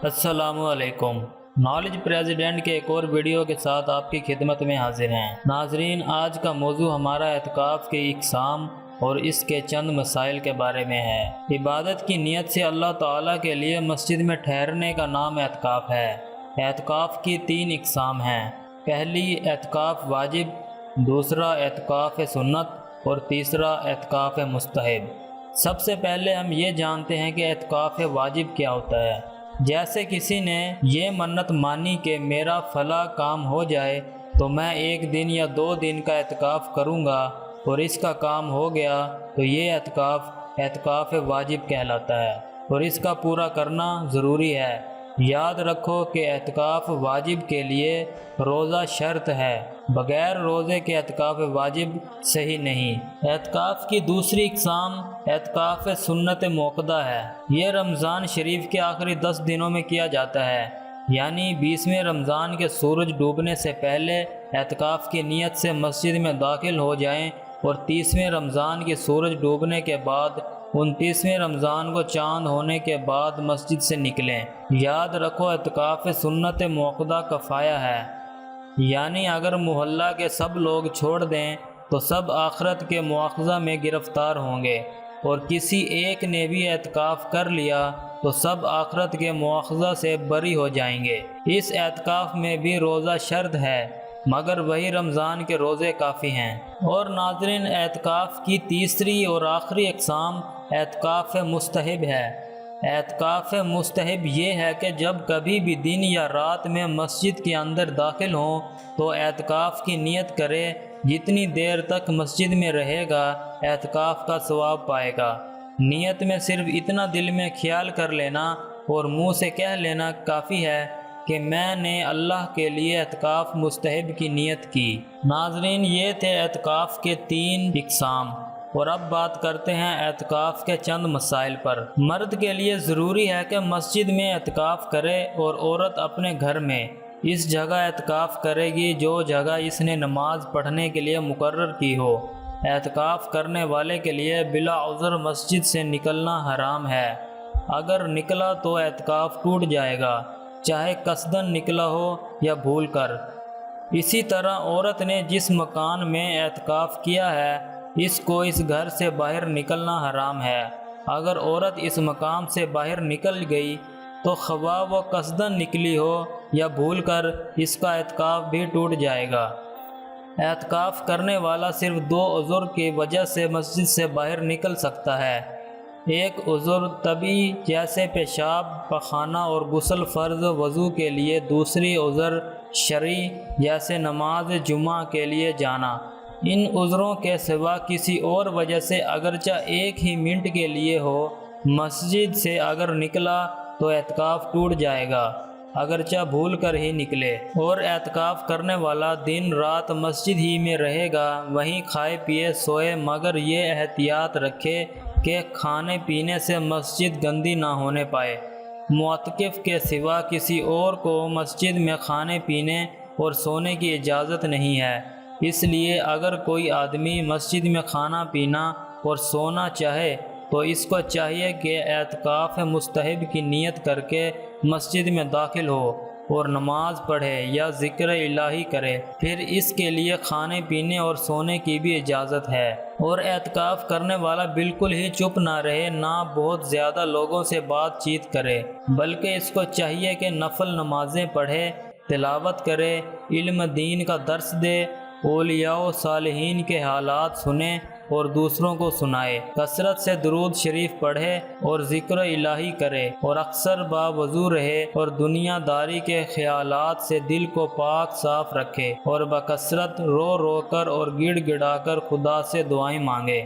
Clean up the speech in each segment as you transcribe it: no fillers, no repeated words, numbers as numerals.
السلام علیکم۔ Knowledge president کے ایک اور ویڈیو کے ساتھ آپ کی خدمت میں حاضر ہیں۔ ناظرین، آج کا موضوع ہمارا اعتکاف کے اقسام اور اس کے چند مسائل کے بارے میں ہے۔ عبادت کی نیت سے اللہ تعالیٰ کے لیے مسجد میں ٹھہرنے کا نام اعتکاف ہے۔ اعتکاف کی 3 اقسام ہیں۔ پہلی اعتکاف واجب، دوسرا اعتکاف سنت اور تیسرا اعتکاف مستحب۔ سب سے پہلے ہم یہ جانتے ہیں کہ اعتکاف واجب کیا ہوتا ہے۔ جیسے کسی نے یہ منت مانی کہ میرا فلاں کام ہو جائے تو میں 1 دن یا 2 دن کا اعتکاف کروں گا اور اس کا کام ہو گیا تو یہ اعتکاف واجب کہلاتا ہے اور اس کا پورا کرنا ضروری ہے۔ یاد رکھو کہ اعتکاف واجب کے لیے روزہ شرط ہے، بغیر روزے کے اعتکاف واجب صحیح نہیں۔ اعتکاف کی دوسری اقسام اعتکاف سنت موقدہ ہے۔ یہ رمضان شریف کے آخری 10 دنوں میں کیا جاتا ہے، یعنی 20ویں رمضان کے سورج ڈوبنے سے پہلے اعتکاف کی نیت سے مسجد میں داخل ہو جائیں اور 30ویں رمضان کے سورج ڈوبنے کے بعد 29ویں رمضان کو چاند ہونے کے بعد مسجد سے نکلیں۔ یاد رکھو اعتکاف سنت موقدہ کفایہ ہے، یعنی اگر محلہ کے سب لوگ چھوڑ دیں تو سب آخرت کے مواخذہ میں گرفتار ہوں گے، اور کسی ایک نے بھی اعتکاف کر لیا تو سب آخرت کے مواخذہ سے بری ہو جائیں گے۔ اس اعتکاف میں بھی روزہ شرط ہے، مگر وہی رمضان کے روزے کافی ہیں۔ اور ناظرین، اعتکاف کی تیسری اور آخری اقسام اعتکاف مستحب ہے۔ اعتکاف مستحب یہ ہے کہ جب کبھی بھی دن یا رات میں مسجد کے اندر داخل ہوں تو اعتکاف کی نیت کرے، جتنی دیر تک مسجد میں رہے گا اعتکاف کا ثواب پائے گا۔ نیت میں صرف اتنا دل میں خیال کر لینا اور منہ سے کہہ لینا کافی ہے کہ میں نے اللہ کے لیے اعتکاف مستحب کی نیت کی۔ ناظرین، یہ تھے اعتکاف کے 3 اقسام، اور اب بات کرتے ہیں اعتکاف کے چند مسائل پر۔ مرد کے لیے ضروری ہے کہ مسجد میں اعتکاف کرے اور عورت اپنے گھر میں اس جگہ اعتکاف کرے گی جو جگہ اس نے نماز پڑھنے کے لیے مقرر کی ہو۔ اعتکاف کرنے والے کے لیے بلا عذر مسجد سے نکلنا حرام ہے۔ اگر نکلا تو اعتکاف ٹوٹ جائے گا، چاہے قصدن نکلا ہو یا بھول کر۔ اسی طرح عورت نے جس مکان میں اعتکاف کیا ہے اس کو اس گھر سے باہر نکلنا حرام ہے۔ اگر عورت اس مقام سے باہر نکل گئی تو خواہ وہ قصدن نکلی ہو یا بھول کر، اس کا اعتکاف بھی ٹوٹ جائے گا۔ اعتکاف کرنے والا صرف 2 عذر کی وجہ سے مسجد سے باہر نکل سکتا ہے۔ ایک عذر طبی جیسے پیشاب، پخانہ اور غسل فرض وضو کے لیے، دوسری عذر شرعی جیسے نماز جمعہ کے لیے جانا۔ ان عذروں کے سوا کسی اور وجہ سے اگرچہ 1 ہی منٹ کے لیے ہو مسجد سے اگر نکلا تو اعتکاف ٹوٹ جائے گا، اگرچہ بھول کر ہی نکلے۔ اور اعتکاف کرنے والا دن رات مسجد ہی میں رہے گا، وہیں کھائے پیے سوئے، مگر یہ احتیاط رکھے کہ کھانے پینے سے مسجد گندی نہ ہونے پائے۔ معتکف کے سوا کسی اور کو مسجد میں کھانے پینے اور سونے کی اجازت نہیں ہے، اس لیے اگر کوئی آدمی مسجد میں کھانا پینا اور سونا چاہے تو اس کو چاہیے کہ اعتکاف مستحب کی نیت کر کے مسجد میں داخل ہو اور نماز پڑھے یا ذکر الہی کرے، پھر اس کے لیے کھانے پینے اور سونے کی بھی اجازت ہے۔ اور اعتکاف کرنے والا بالکل ہی چپ نہ رہے، نہ بہت زیادہ لوگوں سے بات چیت کرے، بلکہ اس کو چاہیے کہ نفل نمازیں پڑھے، تلاوت کرے، علم دین کا درس دے، اولیاء و صالحین کے حالات سنے اور دوسروں کو سنائے، کثرت سے درود شریف پڑھے اور ذکر الہی کرے، اور اکثر باوضو رہے اور دنیا داری کے خیالات سے دل کو پاک صاف رکھے، اور بکثرت رو رو کر اور گڑ گڑا کر خدا سے دعائیں مانگے۔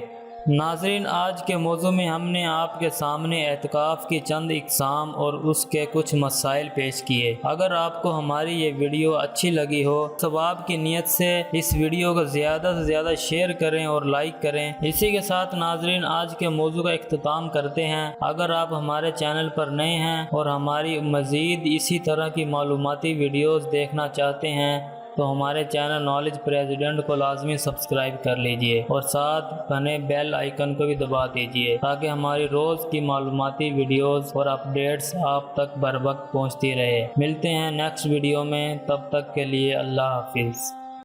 ناظرین، آج کے موضوع میں ہم نے آپ کے سامنے اعتکاف کی چند اقسام اور اس کے کچھ مسائل پیش کیے۔ اگر آپ کو ہماری یہ ویڈیو اچھی لگی ہو، ثواب کی نیت سے اس ویڈیو کو زیادہ سے زیادہ شیئر کریں اور لائک کریں۔ اسی کے ساتھ ناظرین، آج کے موضوع کا اختتام کرتے ہیں۔ اگر آپ ہمارے چینل پر نئے ہیں اور ہماری مزید اسی طرح کی معلوماتی ویڈیوز دیکھنا چاہتے ہیں تو ہمارے چینل نالج پریزیڈنٹ کو لازمی سبسکرائب کر لیجئے اور ساتھ بنے بیل آئیکن کو بھی دبا دیجئے تاکہ ہماری روز کی معلوماتی ویڈیوز اور اپڈیٹس آپ تک بر وقت پہنچتی رہے۔ ملتے ہیں نیکسٹ ویڈیو میں، تب تک کے لیے اللہ حافظ۔